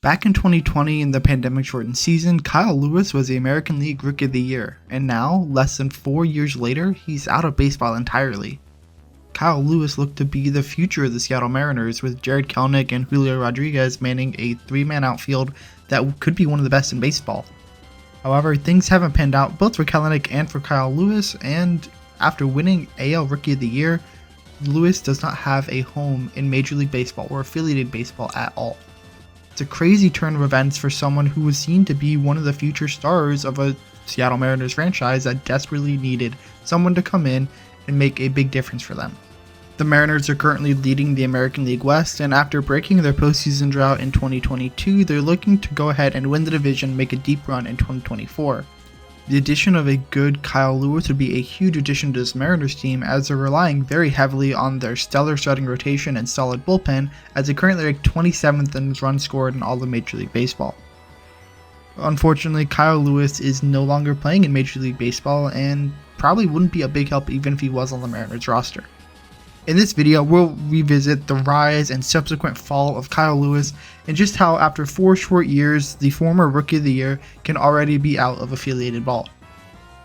Back in 2020 in the pandemic-shortened season, Kyle Lewis was the American League Rookie of the Year, and now, less than 4 years later, he's out of baseball entirely. Kyle Lewis looked to be the future of the Seattle Mariners, with Jared Kelenic and Julio Rodriguez manning a three-man outfield that could be one of the best in baseball. However, things haven't panned out both for Kelenic and for Kyle Lewis, and after winning AL Rookie of the Year, Lewis does not have a home in Major League Baseball or affiliated baseball at all. It's a crazy turn of events for someone who was seen to be one of the future stars of a Seattle Mariners franchise that desperately needed someone to come in and make a big difference for them. The Mariners are currently leading the American League West, and after breaking their postseason drought in 2022, they're looking to go ahead and win the division and make a deep run in 2024. The addition of a good Kyle Lewis would be a huge addition to this Mariners team, as they're relying very heavily on their stellar starting rotation and solid bullpen, as they currently rank 27th in runs scored in all of Major League Baseball. Unfortunately, Kyle Lewis is no longer playing in Major League Baseball and probably wouldn't be a big help even if he was on the Mariners roster. In this video, we'll revisit the rise and subsequent fall of Kyle Lewis, and just how after 4 short years, the former Rookie of the Year can already be out of affiliated ball.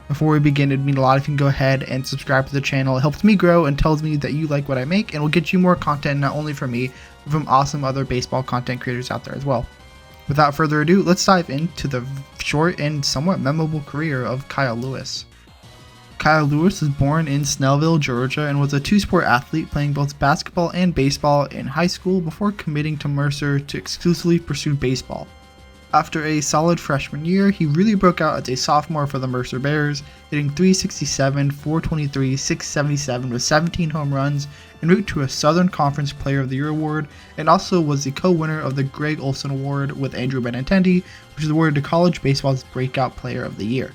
Before we begin, it'd mean a lot if you can go ahead and subscribe to the channel. It helps me grow and tells me that you like what I make, and will get you more content not only from me, but from awesome other baseball content creators out there as well. Without further ado, let's dive into the short and somewhat memorable career of Kyle Lewis. Kyle Lewis was born in Snellville, Georgia, and was a two-sport athlete, playing both basketball and baseball in high school before committing to Mercer to exclusively pursue baseball. After a solid freshman year, he really broke out as a sophomore for the Mercer Bears, hitting .367, .423, .677 with 17 home runs, en route to a Southern Conference Player of the Year award, and also was the co-winner of the Greg Olson Award with Andrew Benintendi, which is awarded to college baseball's Breakout Player of the Year.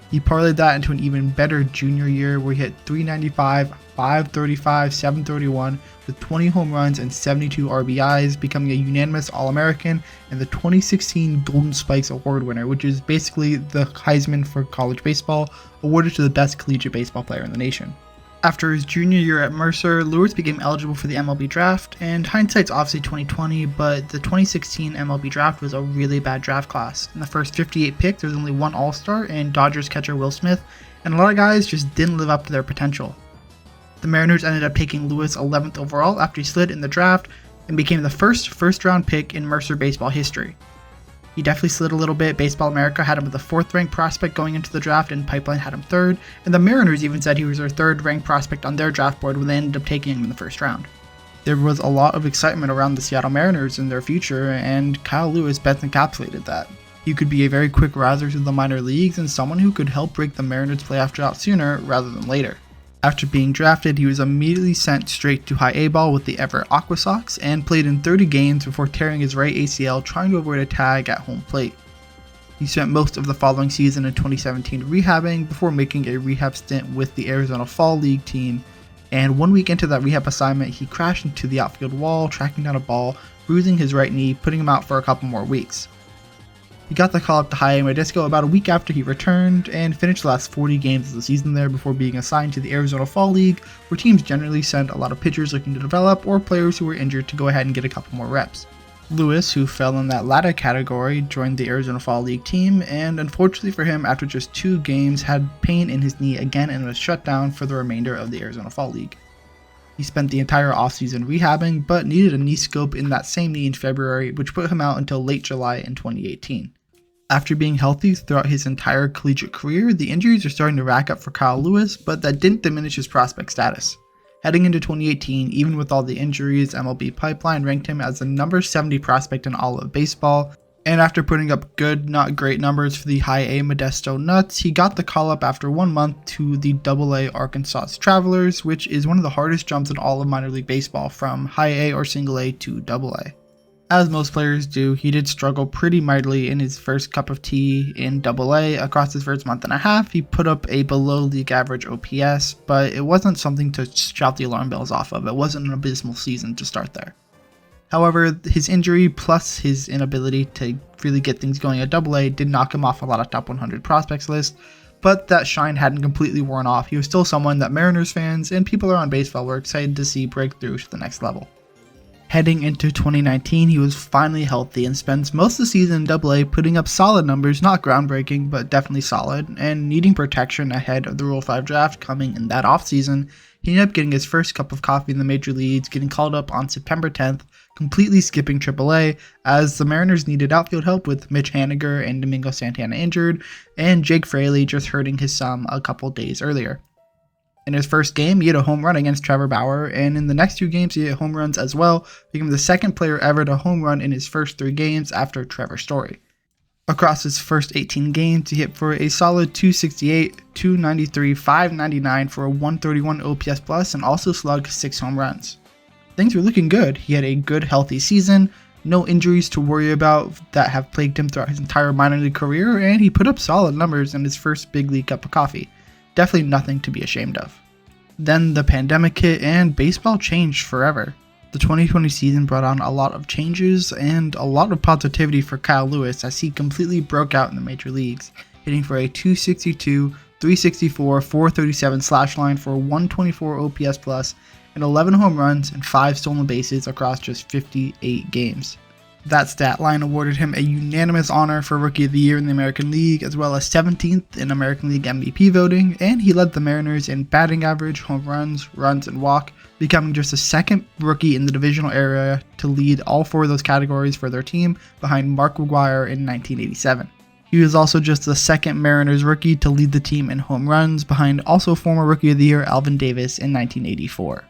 He parlayed that into an even better junior year where he hit .395, .535, .731 with 20 home runs and 72 RBIs, becoming a unanimous All-American and the 2016 Golden Spikes Award winner, which is basically the Heisman for college baseball, awarded to the best collegiate baseball player in the nation. After his junior year at Mercer, Lewis became eligible for the MLB draft, and hindsight's obviously 2020, but the 2016 MLB draft was a really bad draft class. In the first 58 picks, there was only one All-Star and Dodgers catcher Will Smith, and a lot of guys just didn't live up to their potential. The Mariners ended up taking Lewis 11th overall after he slid in the draft and became the first-round pick in Mercer baseball history. He definitely slid a little bit. Baseball America had him as the 4th ranked prospect going into the draft, and Pipeline had him 3rd, and the Mariners even said he was their 3rd ranked prospect on their draft board when they ended up taking him in the 1st round. There was a lot of excitement around the Seattle Mariners and their future, and Kyle Lewis best encapsulated that. He could be a very quick riser to the minor leagues and someone who could help break the Mariners playoff drought sooner rather than later. After being drafted, he was immediately sent straight to high A ball with the Everett Aqua Sox and played in 30 games before tearing his right ACL trying to avoid a tag at home plate. He spent most of the following season in 2017 rehabbing before making a rehab stint with the Arizona Fall League team, and 1 week into that rehab assignment, he crashed into the outfield wall, tracking down a ball, bruising his right knee, putting him out for a couple more weeks. He got the call up to high A Modesto about a week after he returned, and finished the last 40 games of the season there before being assigned to the Arizona Fall League, where teams generally send a lot of pitchers looking to develop or players who were injured to go ahead and get a couple more reps. Lewis, who fell in that latter category, joined the Arizona Fall League team, and unfortunately for him, after just 2 games, had pain in his knee again and was shut down for the remainder of the Arizona Fall League. He spent the entire offseason rehabbing, but needed a knee scope in that same knee in February, which put him out until late July in 2018. After being healthy throughout his entire collegiate career, the injuries are starting to rack up for Kyle Lewis, but that didn't diminish his prospect status. Heading into 2018, even with all the injuries, MLB Pipeline ranked him as the number 70 prospect in all of baseball, and after putting up good, not great numbers for the high A Modesto Nuts, he got the call up after 1 month to the AA Arkansas Travelers, which is one of the hardest jumps in all of minor league baseball, from high A or single A to AA. As most players do, he did struggle pretty mightily in his first cup of tea in AA. Across his first month and a half, he put up a below league average OPS, but it wasn't something to shout the alarm bells off of. It wasn't an abysmal season to start there. However, his injury plus his inability to really get things going at AA did knock him off a lot of top 100 prospects lists, but that shine hadn't completely worn off. He was still someone that Mariners fans and people around baseball were excited to see break through to the next level. Heading into 2019, he was finally healthy and spends most of the season in AA putting up solid numbers, not groundbreaking, but definitely solid, and needing protection ahead of the Rule 5 draft coming in that offseason. He ended up getting his first cup of coffee in the major leagues, getting called up on September 10th, completely skipping AAA, as the Mariners needed outfield help with Mitch Haniger and Domingo Santana injured, and Jake Fraley just hurting his thumb a couple days earlier. In his first game, he hit a home run against Trevor Bauer, and in the next 2 games he hit home runs as well, becoming the second player ever to home run in his first 3 games after Trevor Story. Across his first 18 games, he hit for a solid 268, 293, 599 for a 131 OPS plus, and also slugged 6 home runs. Things were looking good. He had a good, healthy season, no injuries to worry about that have plagued him throughout his entire minor league career, and he put up solid numbers in his first big league cup of coffee. Definitely nothing to be ashamed of. Then the pandemic hit and baseball changed forever. The 2020 season brought on a lot of changes and a lot of positivity for Kyle Lewis as he completely broke out in the major leagues, hitting for a 262, 364, 437 slash line for a 124 OPS plus, and 11 home runs and 5 stolen bases across just 58 games. That stat line awarded him a unanimous honor for Rookie of the Year in the American League, as well as 17th in American League MVP voting, and he led the Mariners in batting average, home runs, runs, and walk, becoming just the second rookie in the divisional area to lead all 4 of those categories for their team, behind Mark McGwire in 1987. He was also just the second Mariners rookie to lead the team in home runs, behind also former Rookie of the Year Alvin Davis in 1984.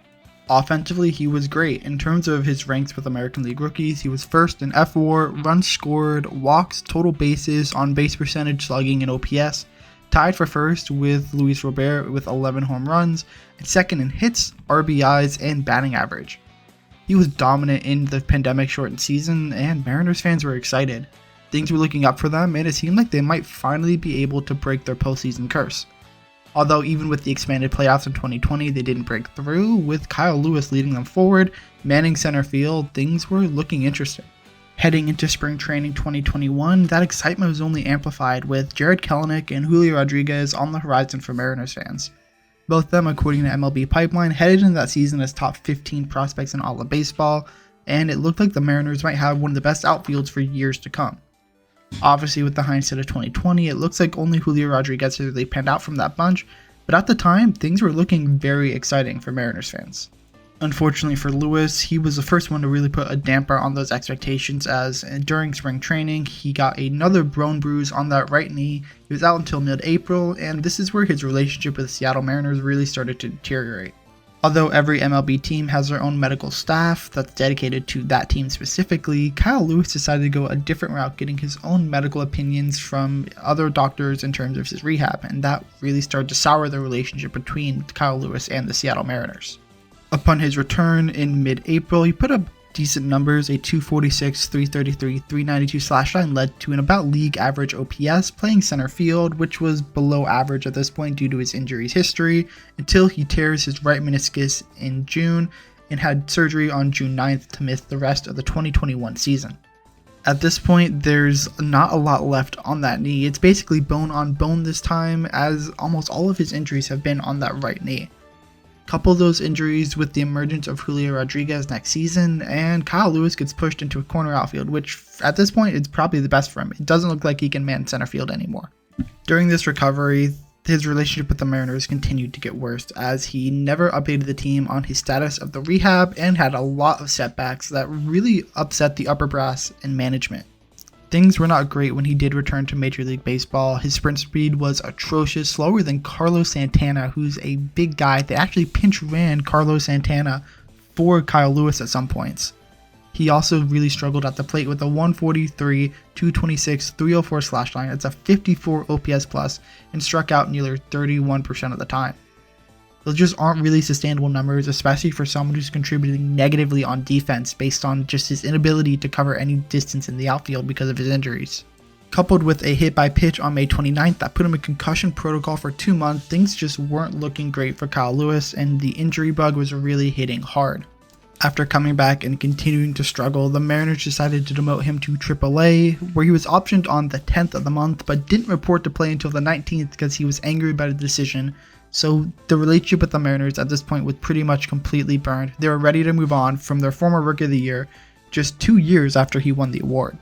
Offensively, he was great. In terms of his ranks with American League rookies, he was first in FWAR, runs scored, walks, total bases, on base percentage, slugging, and OPS, tied for first with Luis Robert with 11 home runs, and second in hits, RBIs, and batting average. He was dominant in the pandemic-shortened season, and Mariners fans were excited. Things were looking up for them, and it seemed like they might finally be able to break their postseason curse. Although even with the expanded playoffs in 2020, they didn't break through, with Kyle Lewis leading them forward, manning center field, things were looking interesting. Heading into spring training 2021, that excitement was only amplified with Jarred Kelenic and Julio Rodriguez on the horizon for Mariners fans. Both of them, according to MLB Pipeline, headed into that season as top 15 prospects in all of baseball, and it looked like the Mariners might have one of the best outfields for years to come. Obviously, with the hindsight of 2020, it looks like only Julio Rodriguez has really panned out from that bunch, but at the time, things were looking very exciting for Mariners fans. Unfortunately for Lewis, he was the first one to really put a damper on those expectations, as during spring training, he got another bone bruise on that right knee. He was out until mid-April, and this is where his relationship with the Seattle Mariners really started to deteriorate. Although every MLB team has their own medical staff that's dedicated to that team specifically, Kyle Lewis decided to go a different route, getting his own medical opinions from other doctors in terms of his rehab, and that really started to sour the relationship between Kyle Lewis and the Seattle Mariners. Upon his return in mid-April, he put up decent numbers. A 246, 333, 392 slash line led to an about league average OPS, playing center field, which was below average at this point due to his injuries history, until he tears his right meniscus in June and had surgery on June 9th to miss the rest of the 2021 season. At this point, there's not a lot left on that knee. It's basically bone on bone this time, as almost all of his injuries have been on that right knee. Couple those injuries with the emergence of Julio Rodriguez next season, and Kyle Lewis gets pushed into a corner outfield, which at this point is probably the best for him. It doesn't look like he can man center field anymore. During this recovery, his relationship with the Mariners continued to get worse, as he never updated the team on his status of the rehab and had a lot of setbacks that really upset the upper brass and management. Things were not great when he did return to Major League Baseball. His sprint speed was atrocious, slower than Carlos Santana, who's a big guy. They actually pinch ran Carlos Santana for Kyle Lewis at some points. He also really struggled at the plate with a 143, 226, 304 slash line. It's a 54 OPS plus, and struck out nearly 31% of the time. Those just aren't really sustainable numbers, especially for someone who's contributing negatively on defense based on just his inability to cover any distance in the outfield because of his injuries. Coupled with a hit by pitch on May 29th that put him in concussion protocol for 2 months, things just weren't looking great for Kyle Lewis, and the injury bug was really hitting hard. After coming back and continuing to struggle, the Mariners decided to demote him to AAA, where he was optioned on the 10th of the month, but didn't report to play until the 19th because he was angry about a decision So the relationship with the Mariners at this point was pretty much completely burned. They were ready to move on from their former Rookie of the Year just 2 years after he won the award.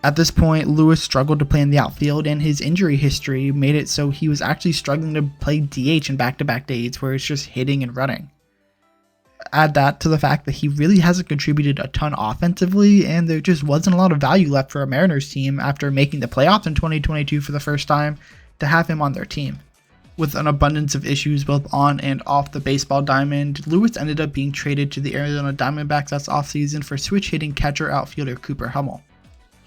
At this point, Lewis struggled to play in the outfield, and his injury history made it so he was actually struggling to play DH in back-to-back days where it's just hitting and running. Add that to the fact that he really hasn't contributed a ton offensively, and there just wasn't a lot of value left for a Mariners team after making the playoffs in 2022 for the first time to have him on their team. With an abundance of issues both on and off the baseball diamond, Lewis ended up being traded to the Arizona Diamondbacks this offseason for switch-hitting catcher outfielder Cooper Hummel.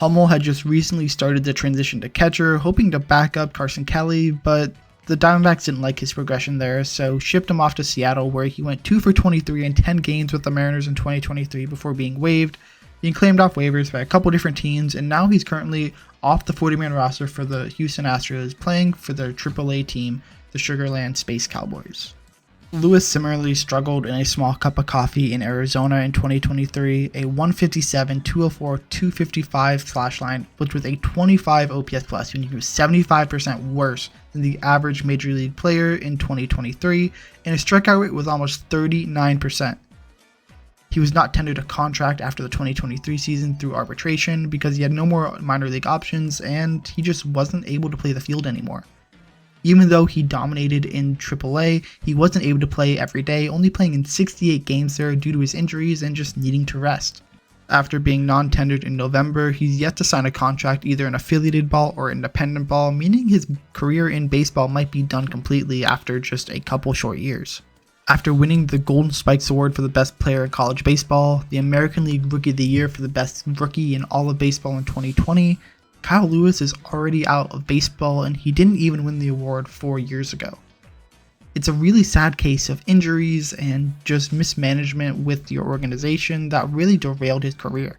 Hummel had just recently started the transition to catcher, hoping to back up Carson Kelly, but the Diamondbacks didn't like his progression there, so shipped him off to Seattle, where he went 2 for 23 in 10 games with the Mariners in 2023 before being waived, being claimed off waivers by a couple different teams, and now he's currently off the 40-man roster for the Houston Astros, playing for their AAA team, the Sugarland Space Cowboys. Lewis similarly struggled in a small cup of coffee in Arizona in 2023, a 157, 204, 255 slash line, which was a 25 OPS plus, meaning he was 75% worse than the average major league player in 2023, and his strikeout rate was almost 39%. He was not tendered a contract after the 2023 season through arbitration because he had no more minor league options, and he just wasn't able to play the field anymore. Even though he dominated in AAA, he wasn't able to play every day, only playing in 68 games there due to his injuries and just needing to rest. After being non-tendered in November, he's yet to sign a contract either in affiliated ball or independent ball, meaning his career in baseball might be done completely after just a couple short years. After winning the Golden Spikes Award for the best player in college baseball, the American League Rookie of the Year for the best rookie in all of baseball in 2020, Kyle Lewis is already out of baseball, and he didn't even win the award 4 years ago. It's a really sad case of injuries and just mismanagement with your organization that really derailed his career.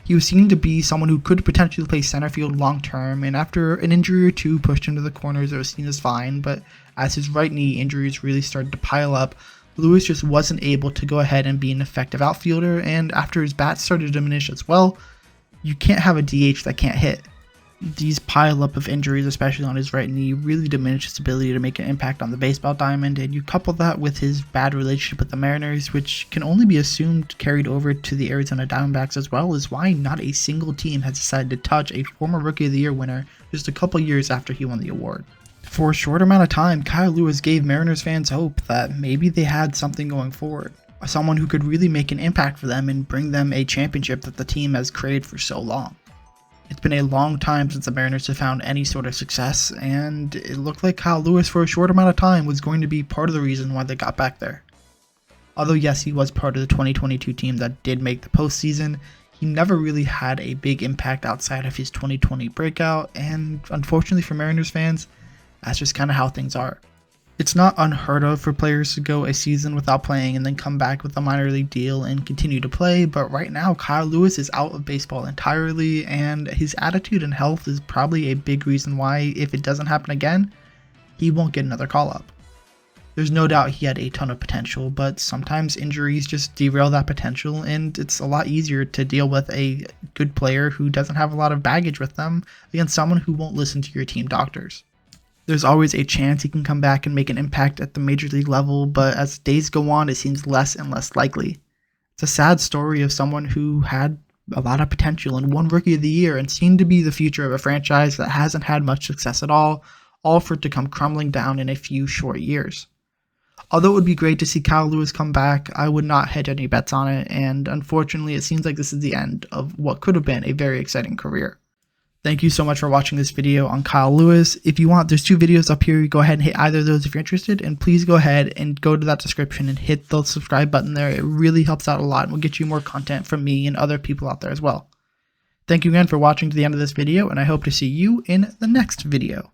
He was seen to be someone who could potentially play center field long term, and after an injury or two pushed him to the corners, it was seen as fine, but as his right knee injuries really started to pile up, Lewis just wasn't able to go ahead and be an effective outfielder, and after his bat started to diminish as well, you can't have a DH that can't hit. These pile up of injuries, especially on his right knee, really diminish his ability to make an impact on the baseball diamond, and you couple that with his bad relationship with the Mariners, which can only be assumed carried over to the Arizona Diamondbacks as well, is why not a single team has decided to touch a former Rookie of the Year winner just a couple years after he won the award. For a short amount of time, Kyle Lewis gave Mariners fans hope that maybe they had something going forward. Someone who could really make an impact for them and bring them a championship that the team has craved for so long. It's been a long time since the Mariners have found any sort of success, and it looked like Kyle Lewis for a short amount of time was going to be part of the reason why they got back there. Although yes, he was part of the 2022 team that did make the postseason, he never really had a big impact outside of his 2020 breakout, and unfortunately for Mariners fans, that's just kind of how things are. It's not unheard of for players to go a season without playing and then come back with a minor league deal and continue to play, but right now Kyle Lewis is out of baseball entirely, and his attitude and health is probably a big reason why, if it doesn't happen again, he won't get another call-up. There's no doubt he had a ton of potential, but sometimes injuries just derail that potential, and it's a lot easier to deal with a good player who doesn't have a lot of baggage with them against someone who won't listen to your team doctors. There's always a chance he can come back and make an impact at the major league level, but as days go on, it seems less and less likely. It's a sad story of someone who had a lot of potential and won Rookie of the Year and seemed to be the future of a franchise that hasn't had much success at all for it to come crumbling down in a few short years. Although it would be great to see Kyle Lewis come back, I would not hedge any bets on it, and unfortunately it seems like this is the end of what could have been a very exciting career. Thank you so much for watching this video on Kyle Lewis. If you want, there's 2 videos up here. Go ahead and hit either of those if you're interested, and please go ahead and go to that description and hit the subscribe button there. It really helps out a lot and will get you more content from me and other people out there as well. Thank you again for watching to the end of this video, and I hope to see you in the next video.